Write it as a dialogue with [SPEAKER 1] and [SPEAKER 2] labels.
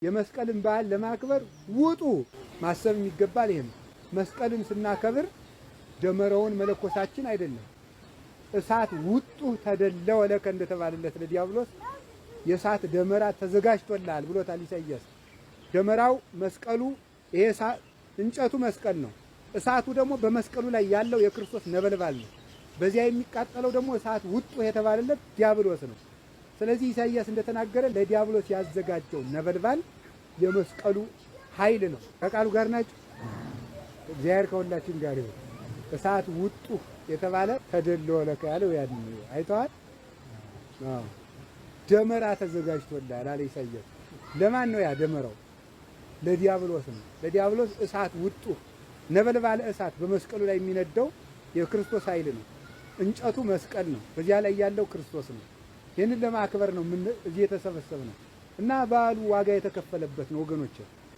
[SPEAKER 1] የመስቀልን በዓል ለማክበር ውጡ ማሰብ የሚገባል። ይሄም መስቀልን ስናከብር ደመራውን መለኮሳችን አይደለም። እሳት ውጡ ተደለወ ለከ እንደተባለለት ለዲያብሎስ የእሳት ደመራ ተዘጋጅቶልሃል ብሎታል ኢሳይያስ። ደመራው መስቀሉ ይሄ እንጨቱ መስቀል ነው። እሳቱ ደግሞ በመስቀሉ ላይ ያለው የክርስቶስ ነበልባል ነው። በዚያ የሚቃጠለው ደግሞ እሳት ውጡ የተባለለት ዲያብሎስ ነው። ስለዚህ ኢሳይያስ እንደተናገረ ለዲያብሎስ ያዘጋጀው ነበልባል የመስቀሉ ኃይል ነው። ከቃሉ ጋር ናቸው። እግዚአብሔር ከሁላችን ጋር ይሁን። እሳት ውጡ የተባለ ተደልወ ለከ ያለው ያን አይተዋል። ደመራ ተዘጋጅቶልሃል አለ ኢሳይያስ። ለማን ነው ያ ደመራው? ለዲያብሎስ ነው። ለዲያብሎስ እሳት ውጡ ነበልባለ እሳት በመስቀሉ ላይ የሚነደው የክርስቶስ ኃይል ነው። እንጨቱ መስቀል ነው። በዚያ ላይ ያለው ክርስቶስ ነው። ይህንን ለማክበር ነው እዚህ የተሰበሰብነው እና በዓሉ ዋጋ የተከፈለበት ነው ወገኖች።